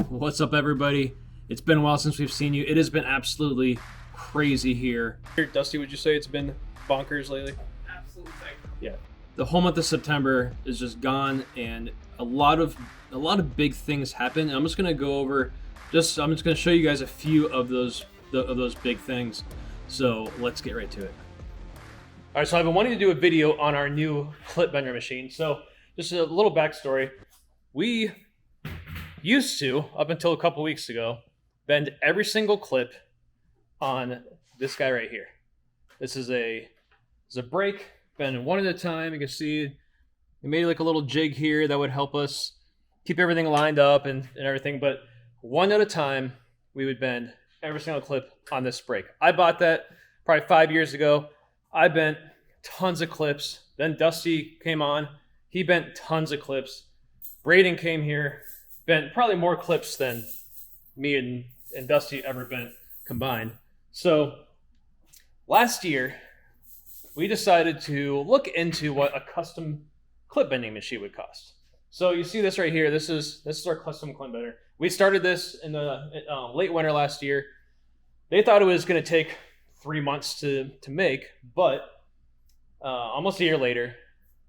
What's up, everybody? It's been a while since we've seen you. It has been absolutely crazy here. Dusty, would you say it's been bonkers lately? Absolutely. Yeah. The whole month of September is just gone, and a lot of big things happen. I'm just gonna go over. I'm just gonna show you guys a few of those big things. So let's get right to it. All right. So I've been wanting to do a video on our new clip bender machine. So just a little backstory. We used to, up until a couple weeks ago, bend every single clip on this guy right here. This is a brake, bend one at a time. You can see we made like a little jig here that would help us keep everything lined up and everything, but one at a time we would bend every single clip on this brake. I bought that probably 5 years ago. I bent tons of clips. Then Dusty came on. He bent tons of clips. Braden came here, bent probably more clips than me and Dusty ever bent combined. So last year, we decided to look into what a custom clip bending machine would cost. So you see this right here. This is our custom clip bender. We started this in the late winter last year. They thought it was going to take 3 months to make, but almost a year later,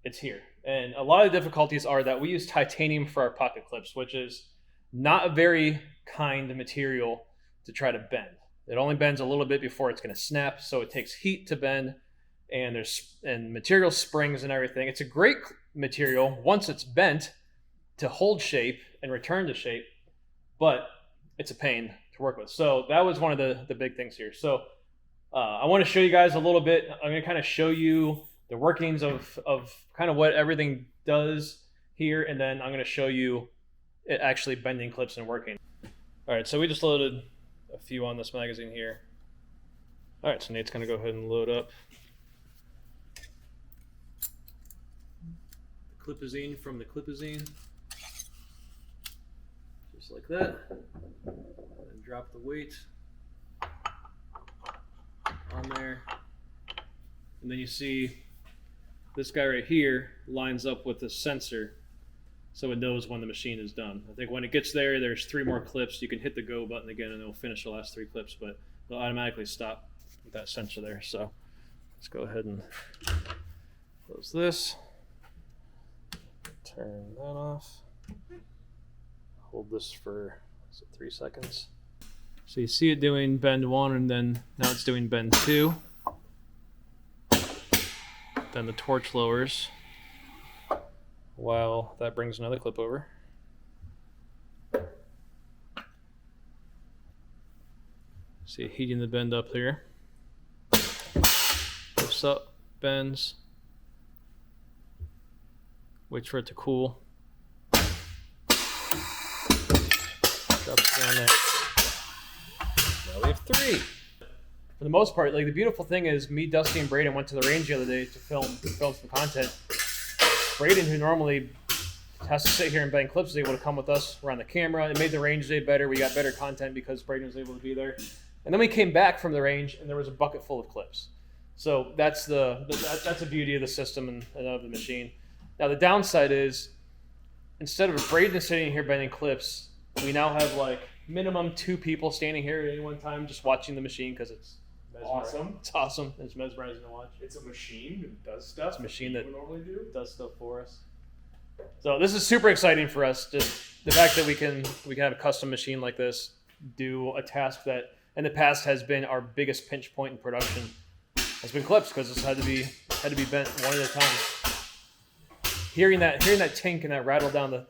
it's here. And a lot of difficulties are that we use titanium for our pocket clips, which is not a very kind material to try to bend. It only bends a little bit before it's going to snap, so it takes heat to bend, and material springs and everything. It's a great material once it's bent to hold shape and return to shape, but it's a pain to work with. So that was one of the big things here. So I want to show you guys a little bit. I'm going to kind of show you the workings of kind of what everything does here, and then I'm going to show you it actually bending clips and working. All right, so we just loaded a few on this magazine here. All right, so Nate's going to go ahead and load up the clipazine from the clipazine, just like that, and drop the weight on there, and then you see this guy right here lines up with the sensor, so it knows when the machine is done. I think when it gets there, there's 3 more clips. You can hit the go button again and it'll finish the last 3 clips, but it'll automatically stop with that sensor there. So let's go ahead and close this. Turn that off. Hold this for 3 seconds. So you see it doing bend 1, and then now it's doing bend 2. Then the torch lowers while that brings another clip over. See, heating the bend up here. Lifts up, bends. Waits for it to cool. Drops down there. Now we have 3. For the most part, like, the beautiful thing is me, Dusty, and Braden went to the range the other day to film some content. Braden, who normally has to sit here and bang clips, was able to come with us around the camera. It made the range day better. We got better content because Braden was able to be there. And then we came back from the range, and there was a bucket full of clips. So that's the beauty of the system and of the machine. Now the downside is, instead of Braden sitting here bending clips, we now have like minimum 2 people standing here at any one time just watching the machine, because it's awesome. It's awesome. It's mesmerizing to watch. It's a machine that does stuff. It's a machine that normally do. does stuff for us. So this is super exciting for us. Just the fact that we can have a custom machine like this do a task that in the past has been our biggest pinch point in production has been clips, because this had to be bent one at a time. Hearing that tink and that rattle down the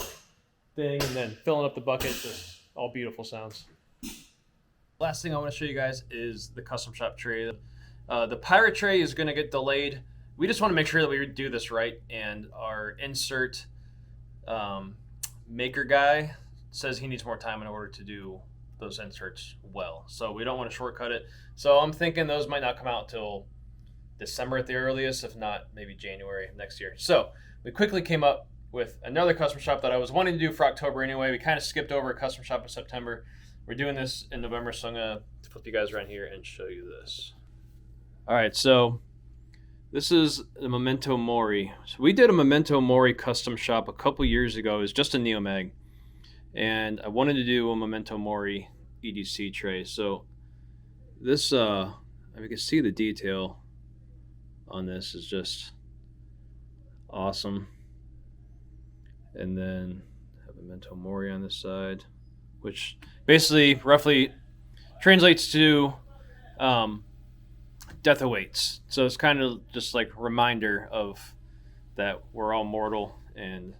thing, and then filling up the bucket, just all beautiful sounds. Last thing I want to show you guys is the custom shop tray. The pirate tray is going to get delayed. We just want to make sure that we do this right, and our insert maker guy says he needs more time in order to do those inserts well. So we don't want to shortcut it. So I'm thinking those might not come out till December at the earliest, if not maybe January next year. So we quickly came up with another custom shop that I was wanting to do for October anyway. We kind of skipped over a custom shop in September. We're doing this in November, so I'm going to flip you guys around here and show you this. All right, so this is the Memento Mori. So we did a Memento Mori custom shop a couple years ago. It was just a Neomag. and I wanted to do a Memento Mori EDC tray. So this, you can see the detail on this is just awesome. And then have Memento Mori on this side, which basically roughly translates to death awaits. So it's kind of just like a reminder of that we're all mortal and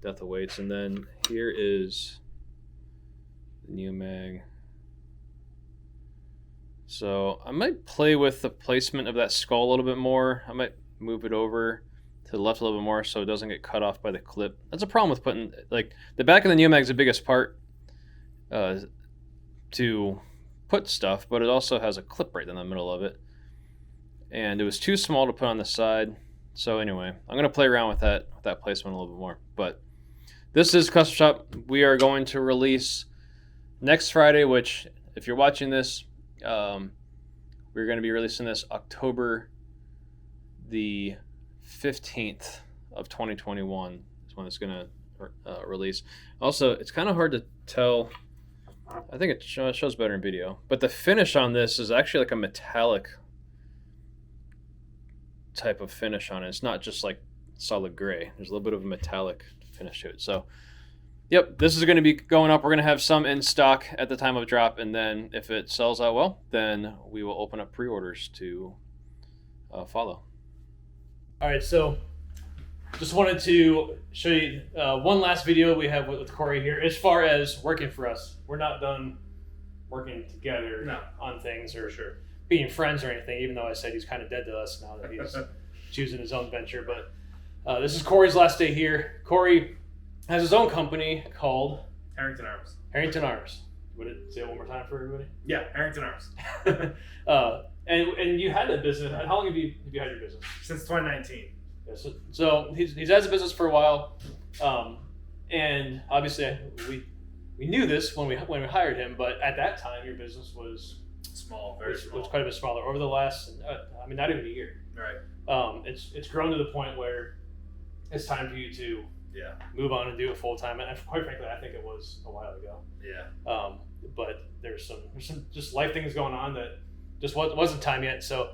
death awaits. And then here is the new mag. So I might play with the placement of that skull a little bit more. I might move it over to the left a little bit more so it doesn't get cut off by the clip. That's a problem with putting, like, the back of the Neomag is the biggest part to put stuff, but it also has a clip right in the middle of it. And it was too small to put on the side. So anyway, I'm going to play around with that placement a little bit more. But this is Custom Shop. We are going to release next Friday, which if you're watching this, we're going to be releasing this October the 15th of 2021 is when it's going to release. Also, it's kind of hard to tell. I think it shows better in video. But the finish on this is actually like a metallic type of finish on it. It's not just like solid gray. There's a little bit of a metallic finish to it. So, yep, this is going to be going up. We're going to have some in stock at the time of drop. And then if it sells out well, then we will open up pre-orders to follow. All right, so just wanted to show you one last video we have with Cory here. As far as working for us, we're not done working together on things or being friends or anything, even though I said he's kind of dead to us now that he's choosing his own venture. But this is Cory's last day here. Cory has his own company called Harrington Arms. Harrington Arms. Would it say it one more time for everybody? Yeah, Harrington Arms. And you had a business. How long have you had your business? Since 2019. Yeah, so he's had his business for a while, and obviously we knew this when we hired him. But at that time, your business was small, very small. Was quite a bit smaller. Over the last, not even a year. Right. It's grown to the point where it's time for you to move on and do it full time. And quite frankly, I think it was a while ago. Yeah. But there's some just life things going on that just wasn't time yet. So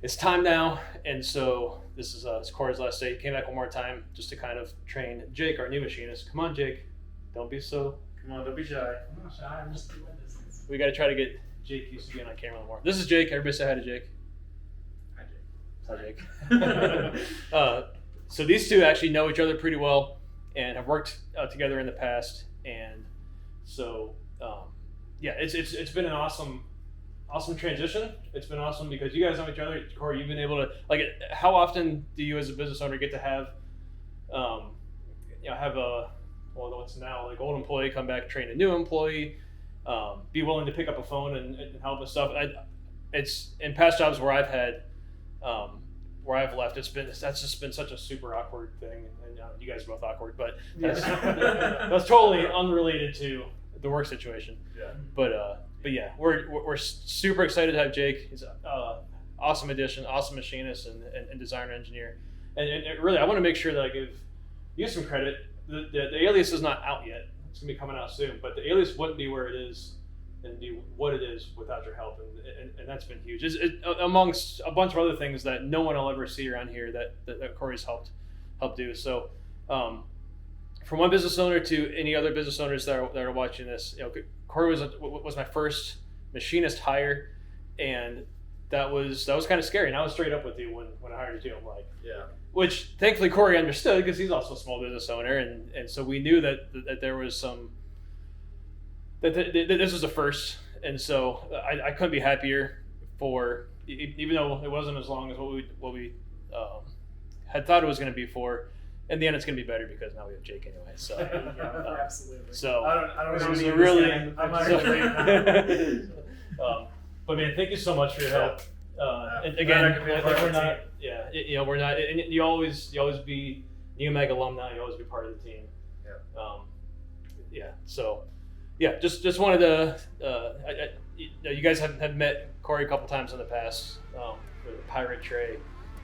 it's time now. And so this is Cory's last day. He came back one more time just to kind of train Jake, our new machinist. Come on, Jake. Don't be so. Come on, don't be shy. I'm not shy. I'm just doing this. We got to try to get Jake used to being on camera a little more. This is Jake. Everybody say hi to Jake. Hi, Jake. Hi, Jake. So these two actually know each other pretty well and have worked together in the past. And so, it's been an awesome transition. It's been awesome because you guys know each other. Cory, you've been able to, like, how often do you as a business owner get to have, what's now like old employee come back, train a new employee, be willing to pick up a phone and help with stuff. It's in past jobs where I've had, where I've left, that's just been such a super awkward thing. And you guys are both awkward, but that's totally unrelated to the work situation. Yeah. But yeah, we're super excited to have Jake. He's an awesome addition, awesome machinist and designer engineer. And really, I want to make sure that I give you some credit. The alias is not out yet. It's gonna be coming out soon, but the alias wouldn't be where it is and be what it is without your help, and that's been huge. Amongst a bunch of other things that no one will ever see around here that Cory's helped do. So, from one business owner to any other business owners that are watching this, Cory was my first machinist hire, and that was kind of scary. And I was straight up with you when I hired you. I'm like, yeah. Which thankfully Cory understood because he's also a small business owner, and so we knew that there was some that this was a first, and so I couldn't be happier for, even though it wasn't as long as what we had thought it was going to be for. In the end, it's going to be better because now we have Jake anyway. So Absolutely. So I don't this know is if really. I'm not really But man, thank you so much for your help. And again, we're not. Yeah, we're not. And you always be Neomag alumni. You always be part of the team. Yeah. So, just wanted to. You guys have met Cory a couple times in the past for the Pirate Tray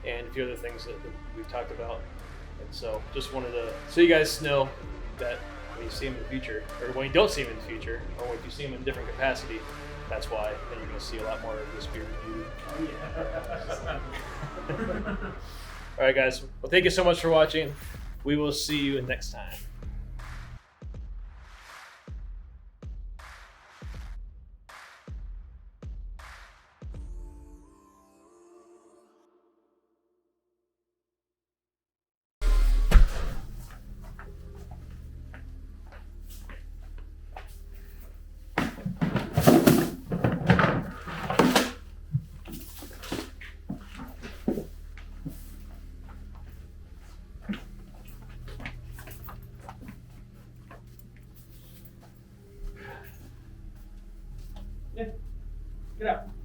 and a few other things that we've talked about. And so, just wanted to, so you guys know that when you see him in the future, or when you don't see him in the future, or when you see him in a different capacity, that's why. Then you're going to see a lot more of this bearded dude. All right, guys. Well, thank you so much for watching. We will see you next time. Get out.